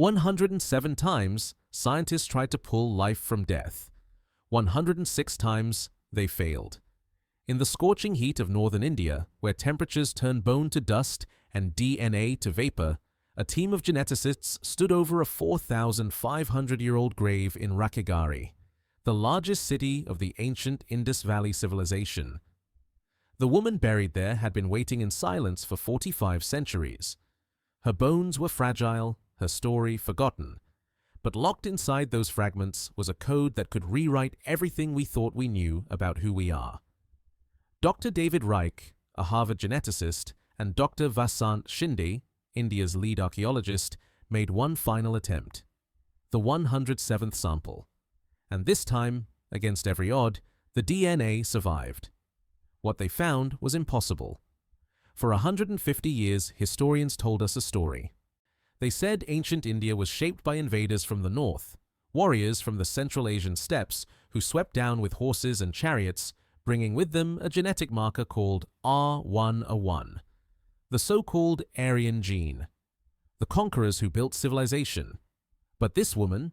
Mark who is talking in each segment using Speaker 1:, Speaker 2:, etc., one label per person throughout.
Speaker 1: 107 times, scientists tried to pull life from death. 106 times, they failed. In the scorching heat of northern India, where temperatures turn bone to dust and DNA to vapor, a team of geneticists stood over a 4,500-year-old grave in Rakhigarhi, the largest city of the ancient Indus Valley civilization. The woman buried there had been waiting in silence for 45 centuries. Her bones were fragile, her story forgotten, but locked inside those fragments was a code that could rewrite everything we thought we knew about who we are. Dr. David Reich, a Harvard geneticist, and Dr. Vasant Shinde, India's lead archaeologist, made one final attempt, the 107th sample. And this time, against every odd, the DNA survived. What they found was impossible. For 150 years, historians told us a story. They said ancient India was shaped by invaders from the north, warriors from the Central Asian steppes who swept down with horses and chariots, bringing with them a genetic marker called R101, the so-called Aryan gene, the conquerors who built civilization. But this woman,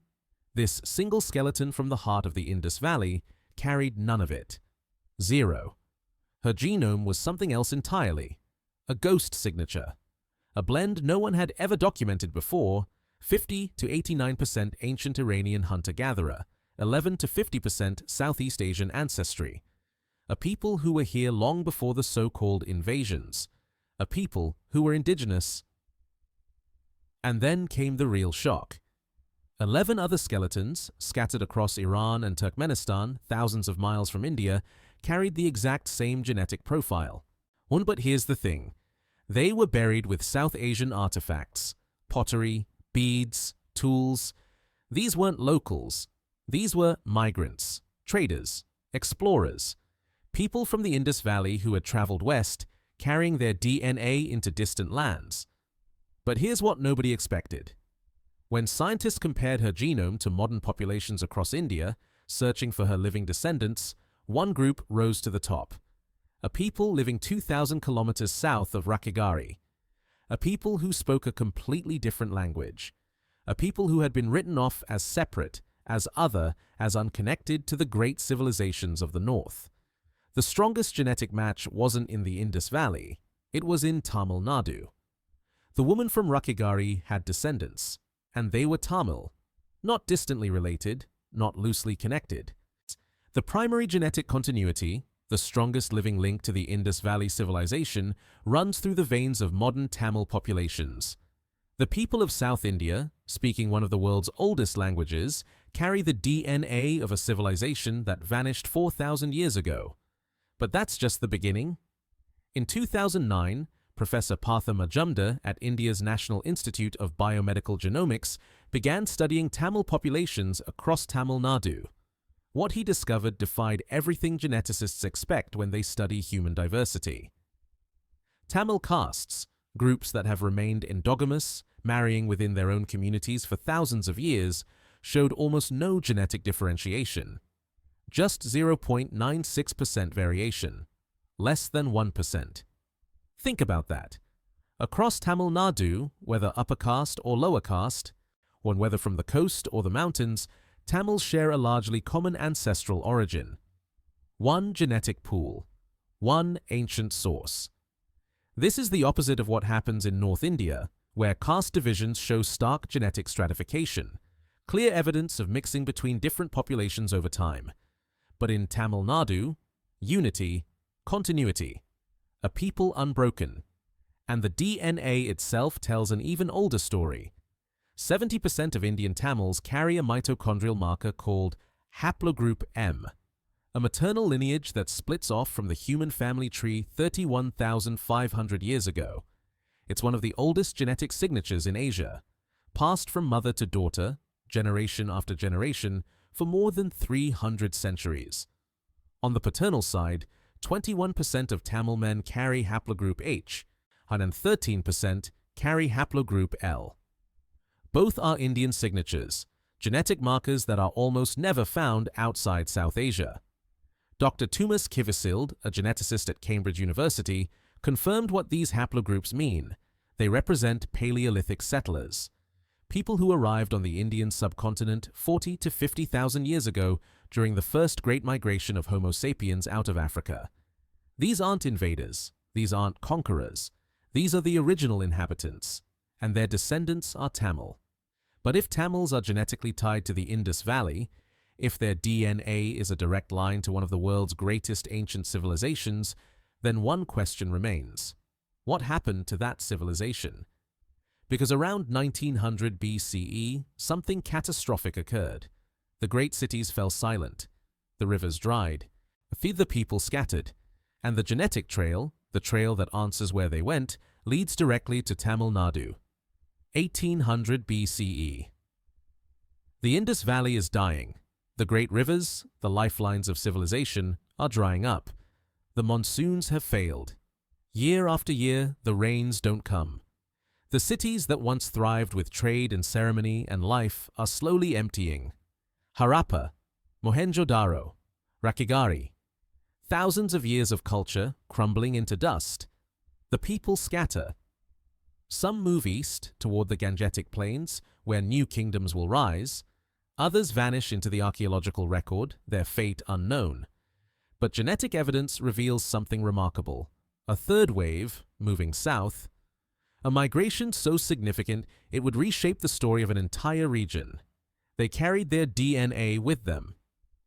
Speaker 1: this single skeleton from the heart of the Indus Valley, carried none of it. Zero. Her genome was something else entirely, a ghost signature, a blend no one had ever documented before, 50 to 89% ancient Iranian hunter-gatherer, 11 to 50% Southeast Asian ancestry, a people who were here long before the so-called invasions, a people who were indigenous. And then came the real shock. 11 other skeletons, scattered across Iran and Turkmenistan, thousands of miles from India, carried the exact same genetic profile. But here's the thing. They were buried with South Asian artifacts, pottery, beads, tools. These weren't locals. These were migrants, traders, explorers, people from the Indus Valley who had traveled west, carrying their DNA into distant lands. But here's what nobody expected. When scientists compared her genome to modern populations across India, searching for her living descendants, one group rose to the top. A people living 2,000 kilometers south of Rakhigarhi. A people who spoke a completely different language. A people who had been written off as separate, as other, as unconnected to the great civilizations of the north. The strongest genetic match wasn't in the Indus Valley, it was in Tamil Nadu. The woman from Rakhigarhi had descendants, and they were Tamil, not distantly related, not loosely connected. The primary genetic continuity, the strongest living link to the Indus Valley civilization, runs through the veins of modern Tamil populations. The people of South India, speaking one of the world's oldest languages, carry the DNA of a civilization that vanished 4,000 years ago. But that's just the beginning. In 2009, Professor Partha Majumdar at India's National Institute of Biomedical Genomics began studying Tamil populations across Tamil Nadu. What he discovered defied everything geneticists expect when they study human diversity. Tamil castes, groups that have remained endogamous, marrying within their own communities for thousands of years, showed almost no genetic differentiation. Just 0.96% variation, less than 1%. Think about that. Across Tamil Nadu, whether upper caste or lower caste, or whether from the coast or the mountains, Tamils share a largely common ancestral origin. One genetic pool, one ancient source. This is the opposite of what happens in North India, where caste divisions show stark genetic stratification, clear evidence of mixing between different populations over time. But in Tamil Nadu, unity, continuity, a people unbroken. And the DNA itself tells an even older story. 70% of Indian Tamils carry a mitochondrial marker called haplogroup M, a maternal lineage that splits off from the human family tree 31,500 years ago. It's one of the oldest genetic signatures in Asia, passed from mother to daughter, generation after generation, for more than 300 centuries. On the paternal side, 21% of Tamil men carry haplogroup H, and 13% carry haplogroup L. Both are Indian signatures, genetic markers that are almost never found outside South Asia. Dr. Tumas Kivisild, a geneticist at Cambridge University, confirmed what these haplogroups mean. They represent Paleolithic settlers, people who arrived on the Indian subcontinent 40 to 50,000 years ago during the first great migration of Homo sapiens out of Africa. These aren't invaders, these aren't conquerors, these are the original inhabitants, and their descendants are Tamil. But if Tamils are genetically tied to the Indus Valley, if their DNA is a direct line to one of the world's greatest ancient civilizations, then one question remains. What happened to that civilization? Because around 1900 BCE, something catastrophic occurred. The great cities fell silent, the rivers dried, the people scattered, and the genetic trail, the trail that answers where they went, leads directly to Tamil Nadu. 1800 BCE. The Indus Valley is dying. The great rivers, the lifelines of civilization, are drying up. The monsoons have failed. Year after year, the rains don't come. The cities that once thrived with trade and ceremony and life are slowly emptying. Harappa, Mohenjo-daro, Rakhigarhi. Thousands of years of culture crumbling into dust. The people scatter. Some move east toward the Gangetic Plains, where new kingdoms will rise. Others vanish into the archaeological record, their fate unknown. But genetic evidence reveals something remarkable. A third wave, moving south. A migration so significant it would reshape the story of an entire region. They carried their DNA with them.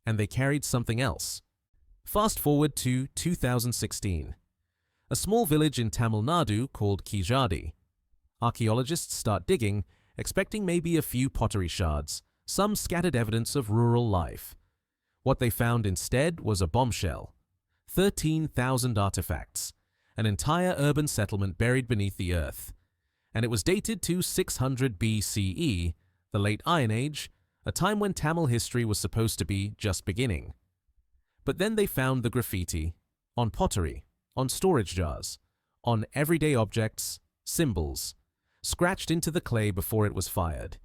Speaker 1: And they carried something else. Fast forward to 2016. A small village in Tamil Nadu called Kizhadi. Archaeologists start digging, expecting maybe a few pottery shards, some scattered evidence of rural life. What they found instead was a bombshell. 13,000 artifacts, an entire urban settlement buried beneath the earth. And it was dated to 600 BCE, the late Iron Age, a time when Tamil history was supposed to be just beginning. But then they found the graffiti, on pottery, on storage jars, on everyday objects, symbols, scratched into the clay before it was fired.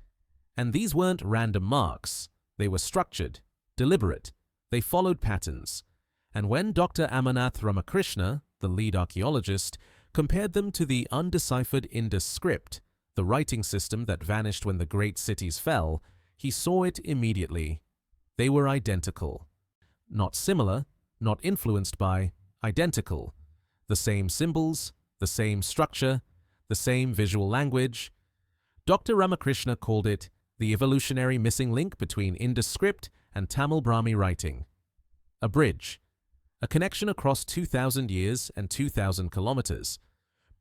Speaker 1: And these weren't random marks. They were structured, deliberate. They followed patterns. And when Dr. Amarnath Ramakrishna, the lead archaeologist, compared them to the undeciphered Indus script, the writing system that vanished when the great cities fell, he saw it immediately. They were identical. Not similar, not influenced by, identical. The same symbols, the same structure, the same visual language. Dr. Ramakrishna called it the evolutionary missing link between Indus script and Tamil Brahmi writing. A bridge. A connection across 2,000 years and 2,000 kilometers.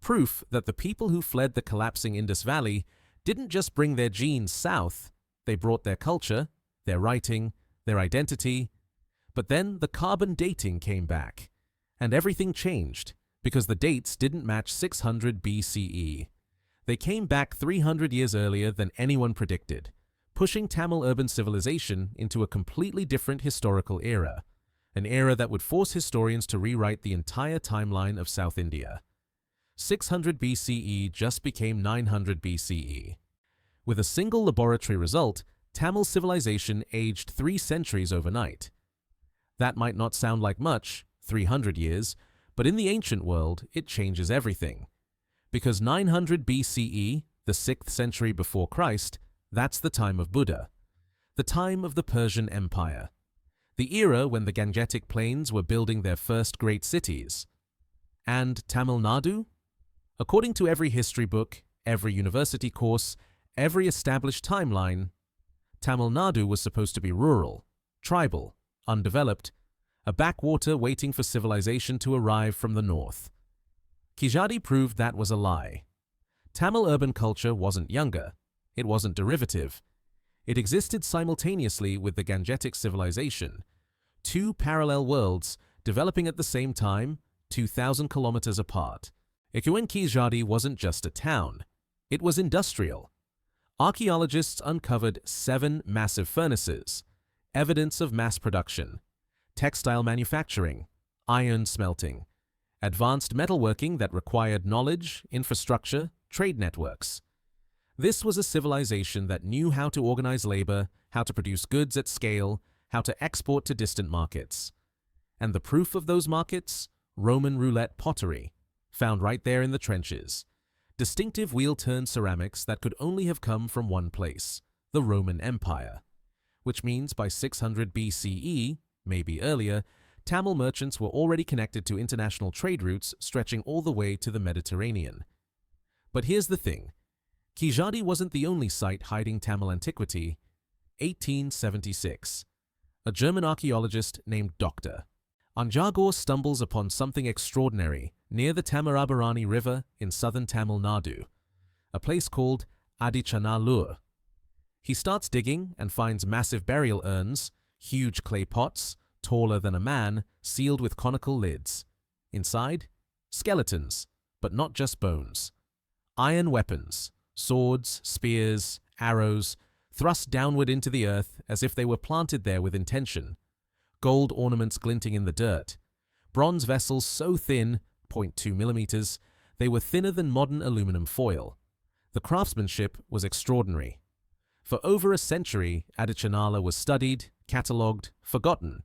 Speaker 1: Proof that the people who fled the collapsing Indus Valley didn't just bring their genes south, they brought their culture, their writing, their identity. But then the carbon dating came back, and everything changed because the dates didn't match 600 BCE. They came back 300 years earlier than anyone predicted, pushing Tamil urban civilization into a completely different historical era, an era that would force historians to rewrite the entire timeline of South India. 600 BCE just became 900 BCE. With a single laboratory result, Tamil civilization aged 3 centuries overnight. That might not sound like much, 300 years, but in the ancient world, it changes everything. Because 900 BCE, the 6th century before Christ, that's the time of Buddha, the time of the Persian Empire, the era when the Gangetic Plains were building their first great cities. And Tamil Nadu? According to every history book, every university course, every established timeline, Tamil Nadu was supposed to be rural, tribal, undeveloped, a backwater waiting for civilization to arrive from the north. Kizhadi proved that was a lie. Tamil urban culture wasn't younger. It wasn't derivative. It existed simultaneously with the Gangetic civilization. 2 parallel worlds developing at the same time, 2,000 kilometers apart. Kizhadi wasn't just a town. It was industrial. Archaeologists uncovered 7 massive furnaces, evidence of mass production, textile manufacturing, iron-smelting, advanced metalworking that required knowledge, infrastructure, trade networks. This was a civilization that knew how to organize labor, how to produce goods at scale, how to export to distant markets. And the proof of those markets? Roman roulette pottery, found right there in the trenches. distinctive wheel-turned ceramics that could only have come from one place, the Roman Empire, which means by 600 BCE, maybe earlier, Tamil merchants were already connected to international trade routes stretching all the way to the Mediterranean. But here's the thing. Kizhadi wasn't the only site hiding Tamil antiquity. 1876. A German archaeologist named Dr. Anjagor stumbles upon something extraordinary near the Tamarabarani River in southern Tamil Nadu, a place called Adichanallur. He starts digging and finds massive burial urns, huge clay pots, taller than a man, sealed with conical lids. Inside, skeletons, but not just bones. Iron weapons, swords, spears, arrows, thrust downward into the earth as if they were planted there with intention. Gold ornaments glinting in the dirt. Bronze vessels so thin, 0.2 millimeters, they were thinner than modern aluminum foil. The craftsmanship was extraordinary. For over a century, Adichanala was studied, catalogued, forgotten.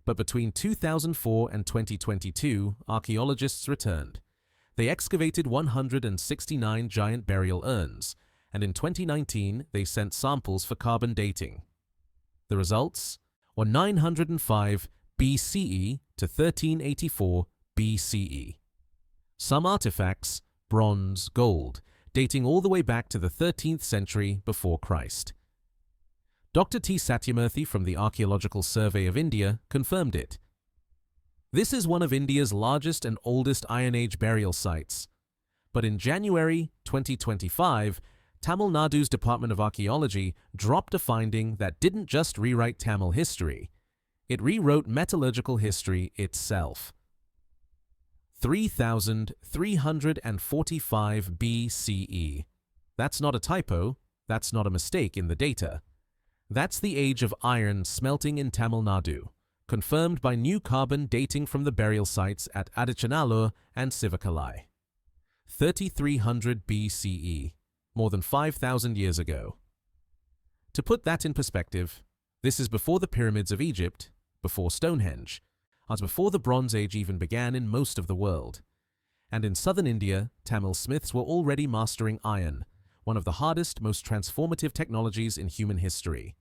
Speaker 1: But between 2004 and 2022, archaeologists returned. They excavated 169 giant burial urns, and in 2019 they sent samples for carbon dating. The results were 905 BCE to 1384 BCE. Some artifacts, bronze, gold, dating all the way back to the 13th century before Christ. Dr. T. Satyamurthy from the Archaeological Survey of India confirmed it. This is one of India's largest and oldest Iron Age burial sites. But in January 2025, Tamil Nadu's Department of Archaeology dropped a finding that didn't just rewrite Tamil history, it rewrote metallurgical history itself. 3,345 BCE. That's not a typo, that's not a mistake in the data. That's the age of iron smelting in Tamil Nadu, confirmed by new carbon dating from the burial sites at Adichanallur and Sivakkalai. 3,300 BCE, more than 5,000 years ago. To put that in perspective, this is before the pyramids of Egypt, before Stonehenge, as before the Bronze Age even began in most of the world. And in southern India, Tamil smiths were already mastering iron, one of the hardest, most transformative technologies in human history.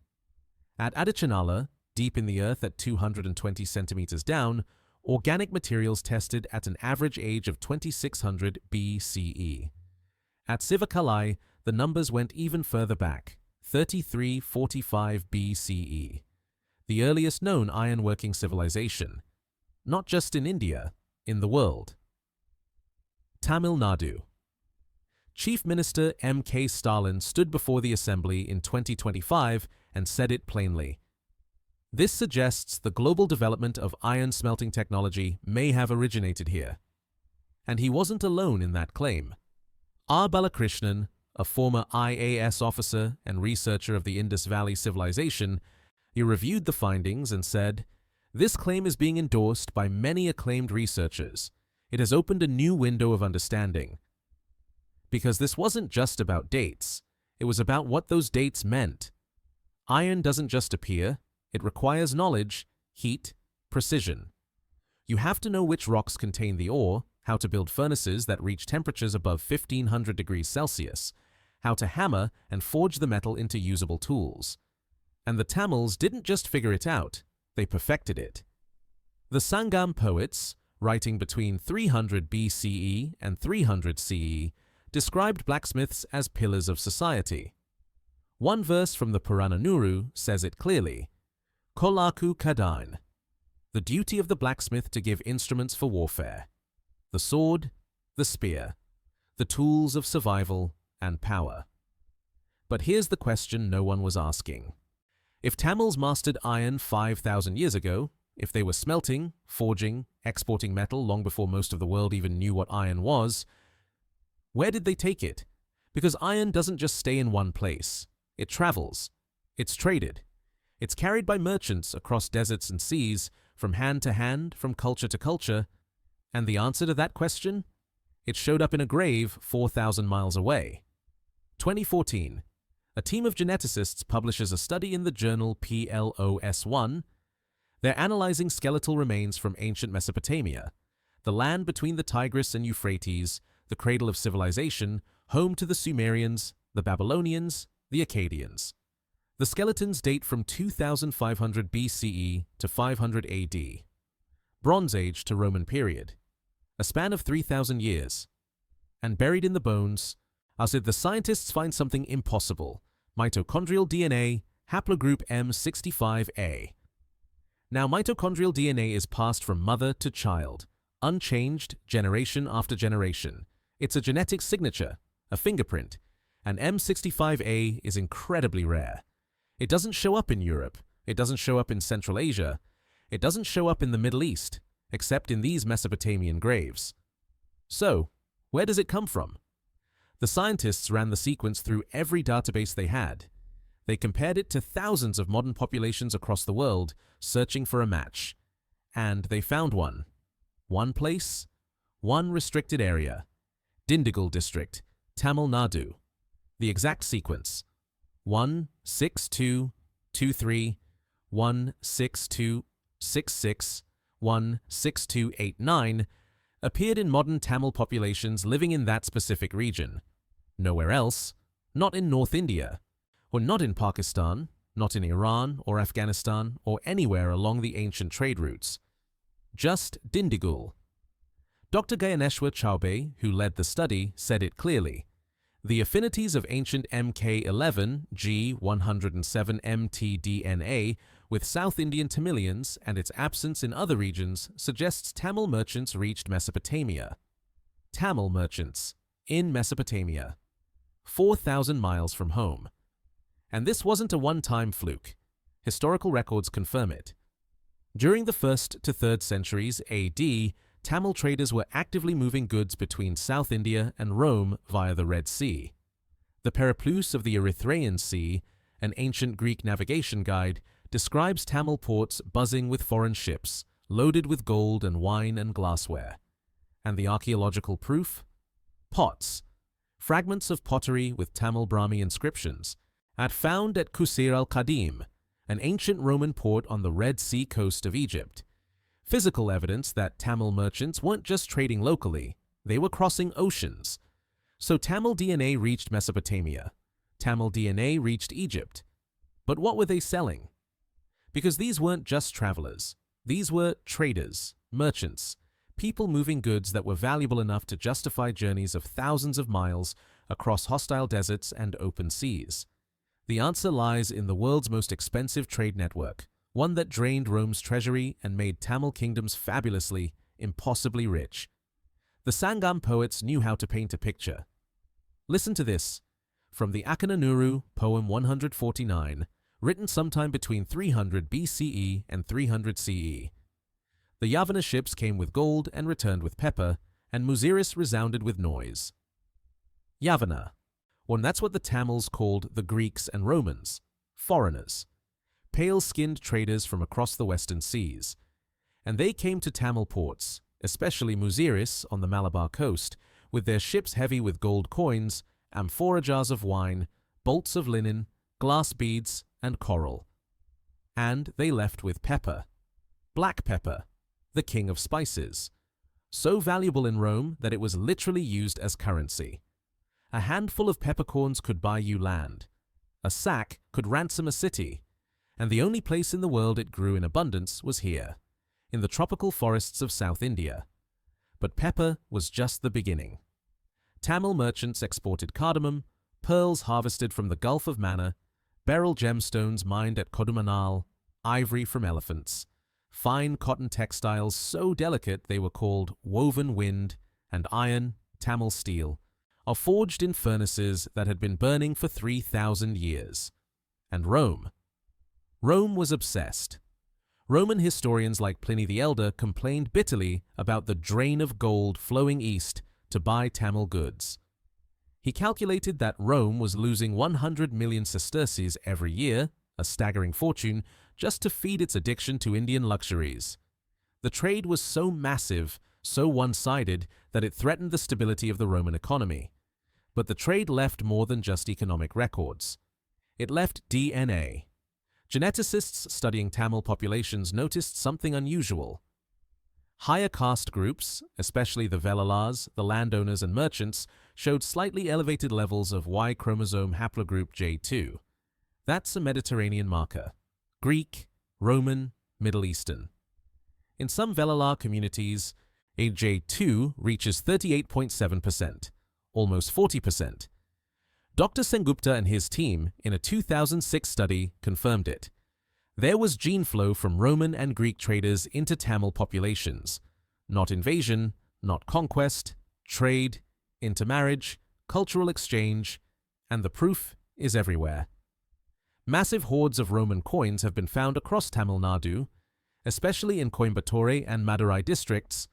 Speaker 1: At Adichanallur, deep in the earth at 220 centimeters down, organic materials tested at an average age of 2600 BCE. At Sivakkalai, the numbers went even further back, 3345 BCE, the earliest known iron-working civilization, not just in India, in the world. Tamil Nadu. Chief Minister M.K. Stalin stood before the Assembly in 2025 and said it plainly. This suggests the global development of iron-smelting technology may have originated here. And he wasn't alone in that claim. R. Balakrishnan, a former IAS officer and researcher of the Indus Valley civilization, he reviewed the findings and said, "This claim is being endorsed by many acclaimed researchers. It has opened a new window of understanding." Because this wasn't just about dates, it was about what those dates meant. Iron doesn't just appear, it requires knowledge, heat, precision. You have to know which rocks contain the ore, how to build furnaces that reach temperatures above 1500 degrees Celsius, how to hammer and forge the metal into usable tools. And the Tamils didn't just figure it out, they perfected it. The Sangam poets, writing between 300 BCE and 300 CE, described blacksmiths as pillars of society. One verse from the Purananuru says it clearly, Kolaku Kadain, the duty of the blacksmith to give instruments for warfare, the sword, the spear, the tools of survival and power. But here's the question no one was asking. If Tamils mastered iron 5,000 years ago, if they were smelting, forging, exporting metal long before most of the world even knew what iron was, where did they take it? Because iron doesn't just stay in one place. It travels. It's traded. It's carried by merchants across deserts and seas, from hand to hand, from culture to culture. And the answer to that question? It showed up in a grave 4,000 miles away. 2014. A team of geneticists publishes a study in the journal PLOS1. They're analyzing skeletal remains from ancient Mesopotamia, the land between the Tigris and Euphrates, the cradle of civilization, home to the Sumerians, the Babylonians, the Akkadians. The skeletons date from 2500 BCE to 500 AD. Bronze Age to Roman period, a span of 3,000 years. And buried in the bones, as did the scientists find something impossible: mitochondrial DNA, haplogroup M65A. Now, mitochondrial DNA is passed from mother to child, unchanged generation after generation. It's a genetic signature, a fingerprint, and M65A is incredibly rare. It doesn't show up in Europe, it doesn't show up in Central Asia, it doesn't show up in the Middle East, except in these Mesopotamian graves. So, where does it come from? The scientists ran the sequence through every database they had. They compared it to thousands of modern populations across the world, searching for a match. And they found one. One place, one restricted area. Dindigul district, Tamil Nadu. The exact sequence: 16223, 16266, 16289 appeared in modern Tamil populations living in that specific region. Nowhere else, not in North India, or not in Pakistan, not in Iran or Afghanistan or anywhere along the ancient trade routes. Just Dindigul. Dr. Gayaneshwar Chaubey, who led the study, said it clearly. The affinities of ancient MK11 G107 mtDNA with South Indian Tamilians and its absence in other regions suggests Tamil merchants reached Mesopotamia. Tamil merchants in Mesopotamia, 4,000 miles from home. And this wasn't a one-time fluke. Historical records confirm it. During the 1st to 3rd centuries AD, Tamil traders were actively moving goods between South India and Rome via the Red Sea. The Periplus of the Erythraean Sea, an ancient Greek navigation guide, describes Tamil ports buzzing with foreign ships, loaded with gold and wine and glassware. And the archaeological proof? Pots. Fragments of pottery with Tamil Brahmi inscriptions, found at Qusir al-Qadim, an ancient Roman port on the Red Sea coast of Egypt. Physical evidence that Tamil merchants weren't just trading locally, they were crossing oceans. So Tamil DNA reached Mesopotamia. Tamil DNA reached Egypt. But what were they selling? Because these weren't just travelers. These were traders, merchants, people moving goods that were valuable enough to justify journeys of thousands of miles across hostile deserts and open seas. The answer lies in the world's most expensive trade network, one that drained Rome's treasury and made Tamil kingdoms fabulously, impossibly rich. The Sangam poets knew how to paint a picture. Listen to this, from the Akananuru, poem 149, written sometime between 300 BCE and 300 CE. The Yavana ships came with gold and returned with pepper, and Muziris resounded with noise. Yavana. Well, that's what the Tamils called the Greeks and Romans, foreigners, pale-skinned traders from across the western seas. And they came to Tamil ports, especially Muziris on the Malabar coast, with their ships heavy with gold coins, amphora jars of wine, bolts of linen, glass beads, and coral. And they left with pepper. Black pepper, the king of spices. So valuable in Rome that it was literally used as currency. A handful of peppercorns could buy you land. A sack could ransom a city. And the only place in the world it grew in abundance was here, in the tropical forests of South India. But pepper was just the beginning. Tamil merchants exported cardamom, pearls harvested from the Gulf of Mannar, beryl gemstones mined at Kodumanal, ivory from elephants, fine cotton textiles so delicate they were called woven wind, and iron, Tamil steel, are forged in furnaces that had been burning for 3,000 years. And Rome. Rome was obsessed. Roman historians like Pliny the Elder complained bitterly about the drain of gold flowing east to buy Tamil goods. He calculated that Rome was losing 100 million sesterces every year, a staggering fortune, just to feed its addiction to Indian luxuries. The trade was so massive, so one-sided, that it threatened the stability of the Roman economy. But the trade left more than just economic records. It left DNA. Geneticists studying Tamil populations noticed something unusual. Higher caste groups, especially the Velalars, the landowners and merchants, showed slightly elevated levels of Y chromosome haplogroup J2. That's a Mediterranean marker. Greek, Roman, Middle Eastern. In some Velalar communities, a J2 reaches 38.7%, almost 40%. Dr. Sengupta and his team, in a 2006 study, confirmed it. There was gene flow from Roman and Greek traders into Tamil populations. Not invasion, not conquest, trade, intermarriage, cultural exchange, and the proof is everywhere. Massive hoards of Roman coins have been found across Tamil Nadu, especially in Coimbatore and Madurai districts,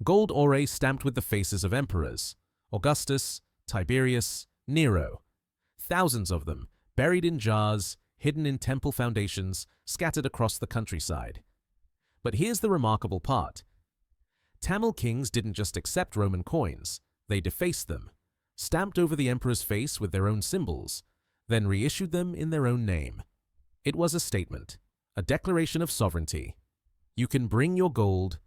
Speaker 1: gold ore stamped with the faces of emperors, Augustus, Tiberius, Nero. Thousands of them, buried in jars, hidden in temple foundations, scattered across the countryside. But here's the remarkable part. Tamil kings didn't just accept Roman coins, they defaced them, stamped over the emperor's face with their own symbols, then reissued them in their own name. It was a statement, a declaration of sovereignty. You can bring your gold.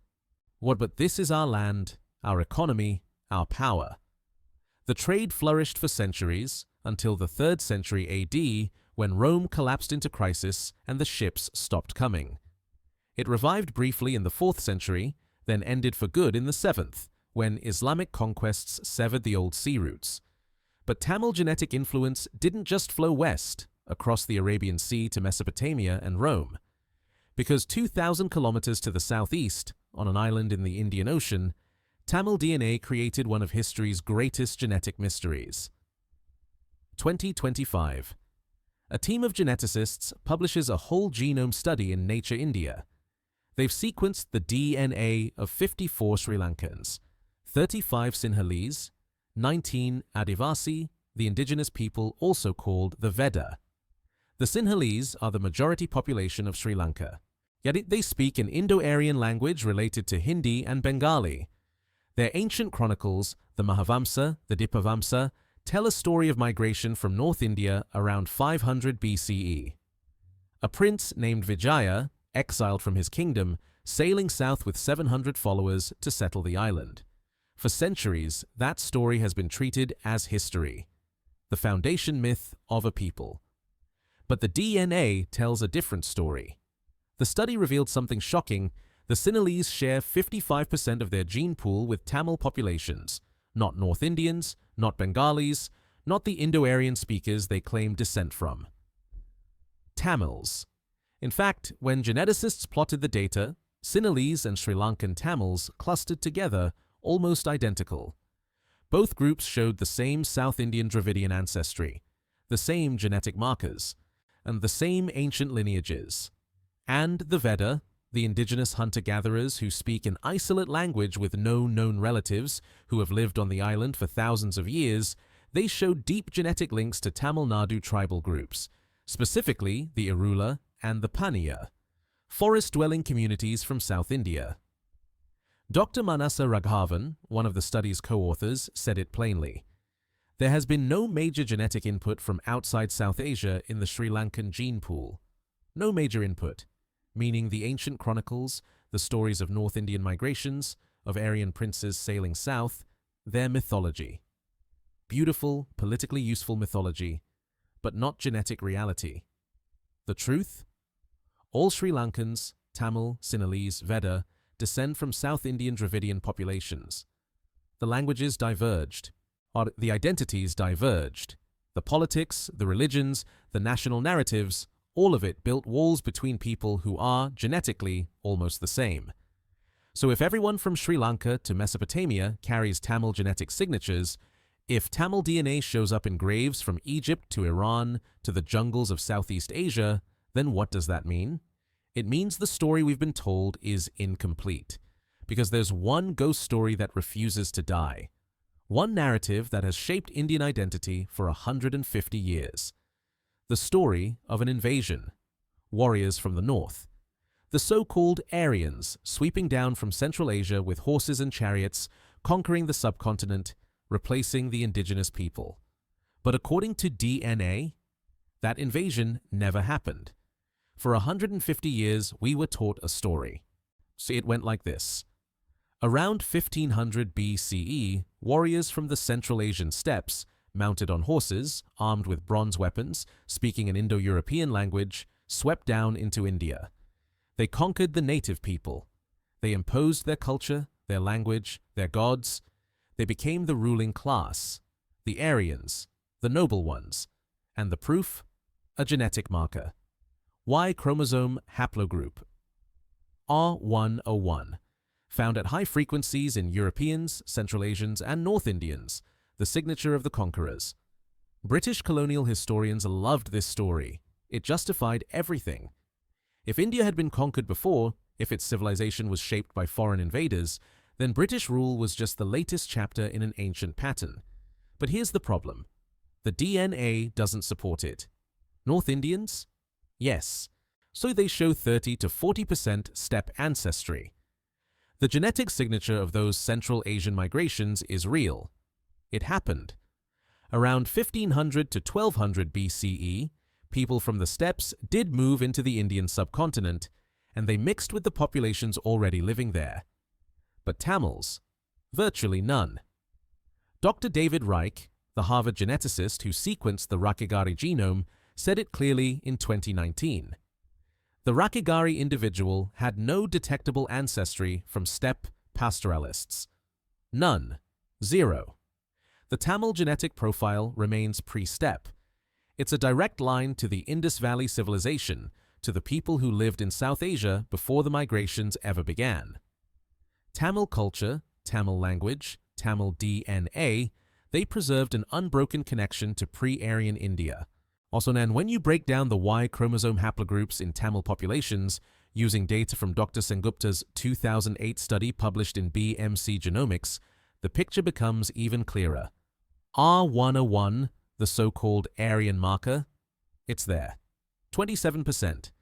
Speaker 1: What but this is our land, our economy, our power. The trade flourished for centuries, until the 3rd century AD, when Rome collapsed into crisis and the ships stopped coming. It revived briefly in the 4th century, then ended for good in the 7th, when Islamic conquests severed the old sea routes. But Tamil genetic influence didn't just flow west, across the Arabian Sea to Mesopotamia and Rome. Because 2,000 kilometers to the southeast, on an island in the Indian Ocean, Tamil DNA created one of history's greatest genetic mysteries. 2025. A team of geneticists publishes a whole genome study in Nature India. They've sequenced the DNA of 54 Sri Lankans, 35 Sinhalese, 19 Adivasi, the indigenous people also called the Veda. The Sinhalese are the majority population of Sri Lanka, yet they speak an Indo-Aryan language related to Hindi and Bengali. Their ancient chronicles, the Mahavamsa, the Dipavamsa, tell a story of migration from North India around 500 BCE. A prince named Vijaya, exiled from his kingdom, sailing south with 700 followers to settle the island. For centuries, that story has been treated as history, the foundation myth of a people. But the DNA tells a different story. The study revealed something shocking. The Sinhalese share 55% of their gene pool with Tamil populations, not North Indians, not Bengalis, not the Indo-Aryan speakers they claim descent from. Tamils. In fact, when geneticists plotted the data, Sinhalese and Sri Lankan Tamils clustered together, almost identical. Both groups showed the same South Indian Dravidian ancestry, the same genetic markers, and the same ancient lineages. And the Veda, the indigenous hunter-gatherers who speak an isolate language with no known relatives who have lived on the island for thousands of years, they show deep genetic links to Tamil Nadu tribal groups, specifically the Irula and the Paniya, forest-dwelling communities from South India. Dr. Manasa Raghavan, one of the study's co-authors, said it plainly. There has been no major genetic input from outside South Asia in the Sri Lankan gene pool. No major input, meaning the ancient chronicles, the stories of North Indian migrations, of Aryan princes sailing south, their mythology. Beautiful, politically useful mythology, but not genetic reality. The truth? All Sri Lankans, Tamil, Sinhalese, Veda, descend from South Indian Dravidian populations. The languages diverged, or the identities diverged. The politics, the religions, the national narratives, all of it built walls between people who are, genetically, almost the same. So if everyone from Sri Lanka to Mesopotamia carries Tamil genetic signatures, if Tamil DNA shows up in graves from Egypt to Iran to the jungles of Southeast Asia, then what does that mean? It means the story we've been told is incomplete, because there's one ghost story that refuses to die. One narrative that has shaped Indian identity for 150 years. The story of an invasion. Warriors from the north. The so-called Aryans sweeping down from Central Asia with horses and chariots, conquering the subcontinent, replacing the indigenous people. But according to DNA, that invasion never happened. For 150 years, we were taught a story. So it went like this. Around 1500 BCE, warriors from the Central Asian steppes, mounted on horses, armed with bronze weapons, speaking an Indo-European language, swept down into India. They conquered the native people. They imposed their culture, their language, their gods. They became the ruling class, the Aryans, the noble ones, and the proof, a genetic marker. Y chromosome haplogroup, R101, found at high frequencies in Europeans, Central Asians, and North Indians, the signature of the conquerors. British colonial historians loved this story. It justified everything. If India had been conquered before, if its civilization was shaped by foreign invaders, then British rule was just the latest chapter in an ancient pattern. But here's the problem. The DNA doesn't support it. North Indians? Yes. So they show 30 to 40% steppe ancestry. The genetic signature of those Central Asian migrations is real. It happened. Around 1500 to 1200 BCE, people from the steppes did move into the Indian subcontinent, and they mixed with the populations already living there. But Tamils? Virtually none. Dr. David Reich, the Harvard geneticist who sequenced the Rakhigarhi genome, said it clearly in 2019. The Rakhigarhi individual had no detectable ancestry from steppe pastoralists. None. Zero. The Tamil genetic profile remains pre-steppe. It's a direct line to the Indus Valley civilization, to the people who lived in South Asia before the migrations ever began. Tamil culture, Tamil language, Tamil DNA, they preserved an unbroken connection to pre-Aryan India. Also, Nan, when you break down the Y chromosome haplogroups in Tamil populations, using data from Dr. Sengupta's 2008 study published in BMC Genomics, the picture becomes even clearer. R101, the so-called Aryan marker, it's there. 27%.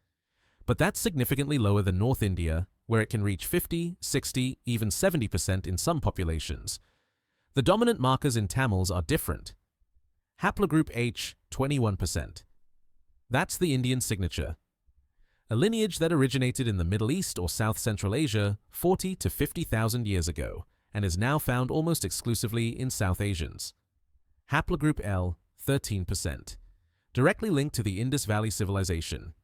Speaker 1: But that's significantly lower than North India, where it can reach 50, 60, even 70% in some populations. The dominant markers in Tamils are different. Haplogroup H, 21%. That's the Indian signature. A lineage that originated in the Middle East or South Central Asia 40 to 50,000 years ago and is now found almost exclusively in South Asians. Haplogroup L, 13%. Directly linked to the Indus Valley civilization.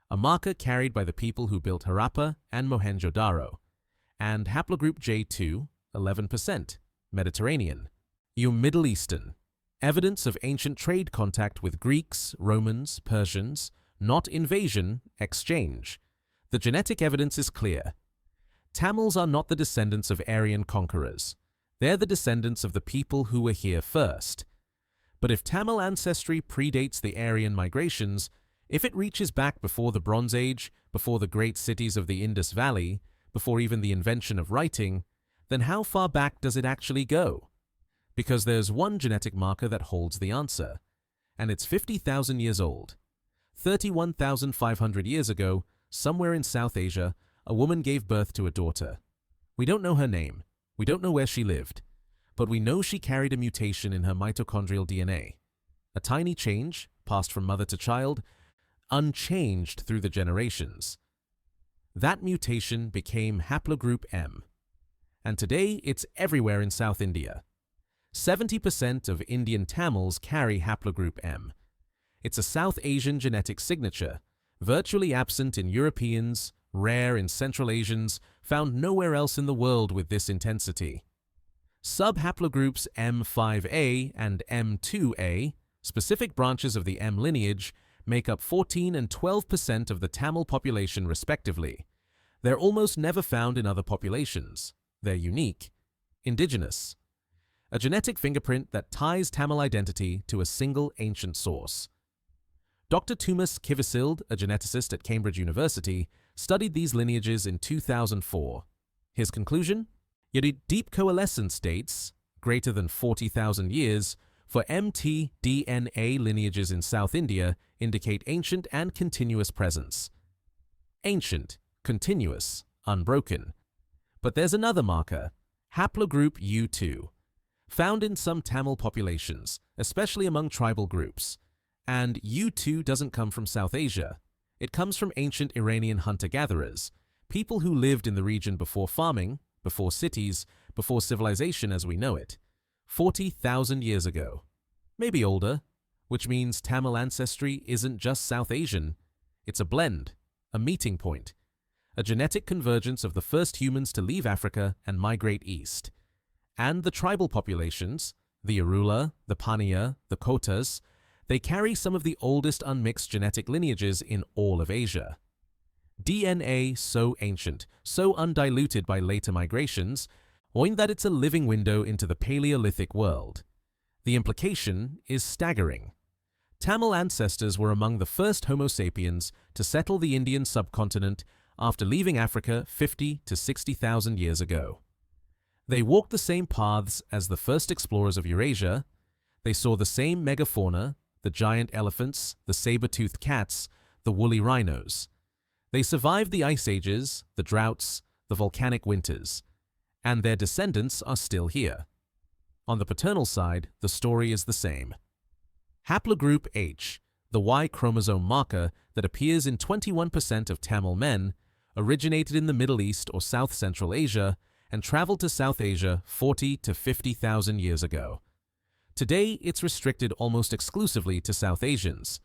Speaker 1: A marker carried by the people who built Harappa and Mohenjo-Daro. And haplogroup J2, 11%. Mediterranean. Middle Eastern. Evidence of ancient trade contact with Greeks, Romans, Persians, not invasion, exchange. The genetic evidence is clear. Tamils are not the descendants of Aryan conquerors. They're the descendants of the people who were here first. But if Tamil ancestry predates the Aryan migrations, if it reaches back before the Bronze Age, before the great cities of the Indus Valley, before even the invention of writing, then how far back does it actually go? Because there's one genetic marker that holds the answer, and it's 50,000 years old. 31,500 years ago, somewhere in South Asia, a woman gave birth to a daughter. We don't know her name, we don't know where she lived, but we know she carried a mutation in her mitochondrial DNA. A tiny change, passed from mother to child, unchanged through the generations. That mutation became haplogroup M, and today it's everywhere in South India. 70% of Indian Tamils carry haplogroup M. It's a South Asian genetic signature, virtually absent in Europeans, rare in Central Asians, found nowhere else in the world with this intensity. Sub-haplogroups M5A and M2A, specific branches of the M lineage, make up 14 and 12% of the Tamil population respectively. They're almost never found in other populations. They're unique. Indigenous. A genetic fingerprint that ties Tamil identity to a single ancient source. Dr. Tumas Kivisild, a geneticist at Cambridge University, studied these lineages in 2004. His conclusion? Yet deep coalescence dates, greater than 40,000 years, for mtDNA lineages in South India indicate ancient and continuous presence. Ancient, continuous, unbroken. But there's another marker, haplogroup U2. Found in some Tamil populations, especially among tribal groups. And U2 doesn't come from South Asia. It comes from ancient Iranian hunter-gatherers, people who lived in the region before farming, before cities, before civilization as we know it. 40,000 years ago. Maybe older, which means Tamil ancestry isn't just South Asian. It's a blend, a meeting point, a genetic convergence of the first humans to leave Africa and migrate east. And the tribal populations, the Arula, the Paniya, the Kotas, they carry some of the oldest unmixed genetic lineages in all of Asia. DNA so ancient, so undiluted by later migrations, owing that it's a living window into the Paleolithic world. The implication is staggering. Tamil ancestors were among the first Homo sapiens to settle the Indian subcontinent after leaving Africa 50 to 60,000 years ago. They walked the same paths as the first explorers of Eurasia. They saw the same megafauna, the giant elephants, the saber-toothed cats, the woolly rhinos. They survived the ice ages, the droughts, the volcanic winters, and their descendants are still here. On the paternal side, the story is the same. Haplogroup H, the Y chromosome marker that appears in 21% of Tamil men, originated in the Middle East or South Central Asia and traveled to South Asia 40 to 50,000 years ago. Today, it's restricted almost exclusively to South Asians.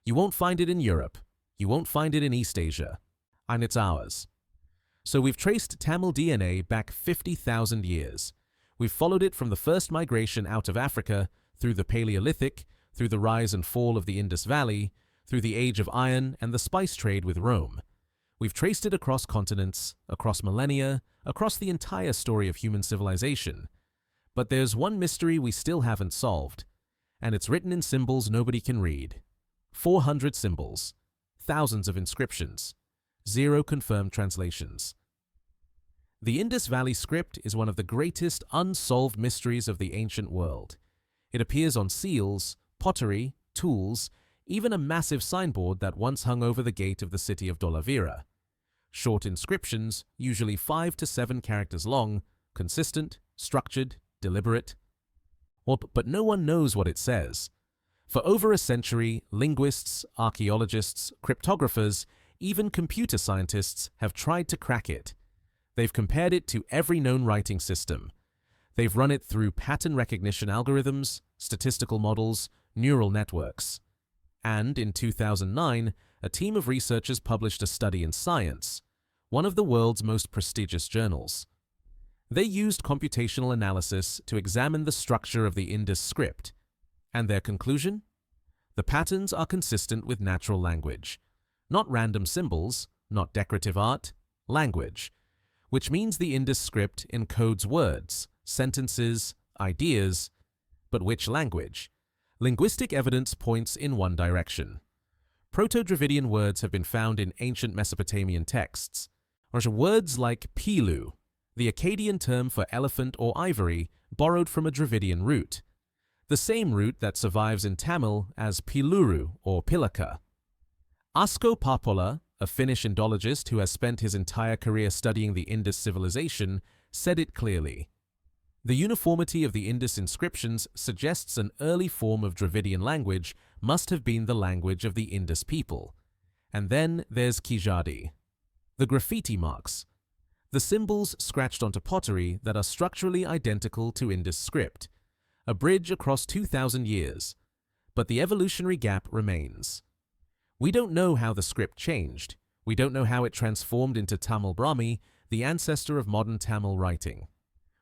Speaker 1: You won't find it in Europe. You won't find it in East Asia. And it's ours. So we've traced Tamil DNA back 50,000 years. We've followed it from the first migration out of Africa, through the Paleolithic, through the rise and fall of the Indus Valley, through the age of iron and the spice trade with Rome. We've traced it across continents, across millennia, across the entire story of human civilization. But there's one mystery we still haven't solved, and it's written in symbols nobody can read. 400 symbols, thousands of inscriptions, 0 confirmed translations. The Indus Valley script is one of the greatest unsolved mysteries of the ancient world. It appears on seals, pottery, tools, even a massive signboard that once hung over the gate of the city of Dolavira. Short inscriptions, usually 5 to 7 characters long, consistent, structured, deliberate. But no one knows what it says. For over a century, linguists, archaeologists, cryptographers, even computer scientists have tried to crack it. They've compared it to every known writing system. They've run it through pattern recognition algorithms, statistical models, neural networks. And in 2009, a team of researchers published a study in Science, one of the world's most prestigious journals. They used computational analysis to examine the structure of the Indus script. And their conclusion? The patterns are consistent with natural language. Not random symbols, not decorative art, language. Which means the Indus script encodes words, sentences, ideas. But which language? Linguistic evidence points in one direction. Proto-Dravidian words have been found in ancient Mesopotamian texts. Or words like pilu, the Akkadian term for elephant or ivory, borrowed from a Dravidian root. The same root that survives in Tamil as piluru or pilaka. Asko Papola, a Finnish Indologist who has spent his entire career studying the Indus civilization, said it clearly. The uniformity of the Indus inscriptions suggests an early form of Dravidian language must have been the language of the Indus people. And then there's Kizhadi. The graffiti marks. The symbols scratched onto pottery that are structurally identical to Indus script. A bridge across 2,000 years. But the evolutionary gap remains. We don't know how the script changed. We don't know how it transformed into Tamil Brahmi, the ancestor of modern Tamil writing.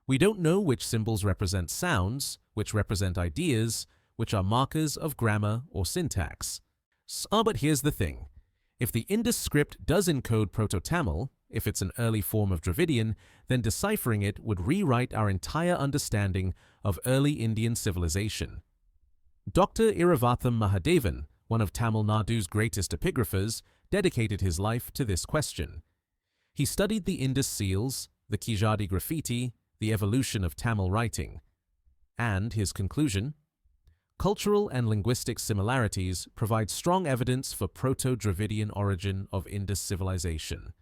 Speaker 1: We don't know which symbols represent sounds, which represent ideas, which are markers of grammar or syntax. But here's the thing. If the Indus script does encode Proto-Tamil, if it's an early form of Dravidian, then deciphering it would rewrite our entire understanding of early Indian civilization. Dr. Iravatham Mahadevan, one of Tamil Nadu's greatest epigraphers, dedicated his life to this question. He studied the Indus seals, the Kizhadi graffiti, the evolution of Tamil writing. And his conclusion? Cultural and linguistic similarities provide strong evidence for Proto-Dravidian origin of Indus civilization.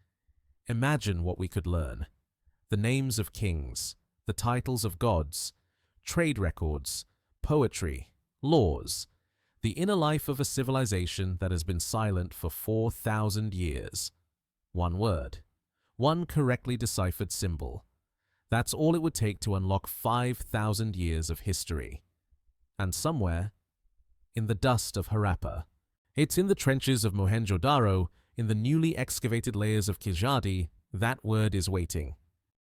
Speaker 1: Imagine what we could learn. The names of kings, the titles of gods, trade records, poetry, laws, the inner life of a civilization that has been silent for 4,000 years. One word, one correctly deciphered symbol, That's all it would take to unlock 5,000 years of history. And somewhere, in the dust of Harappa, it's in the trenches of Mohenjo-Daro, in the newly excavated layers of Kizhadi, that word is waiting.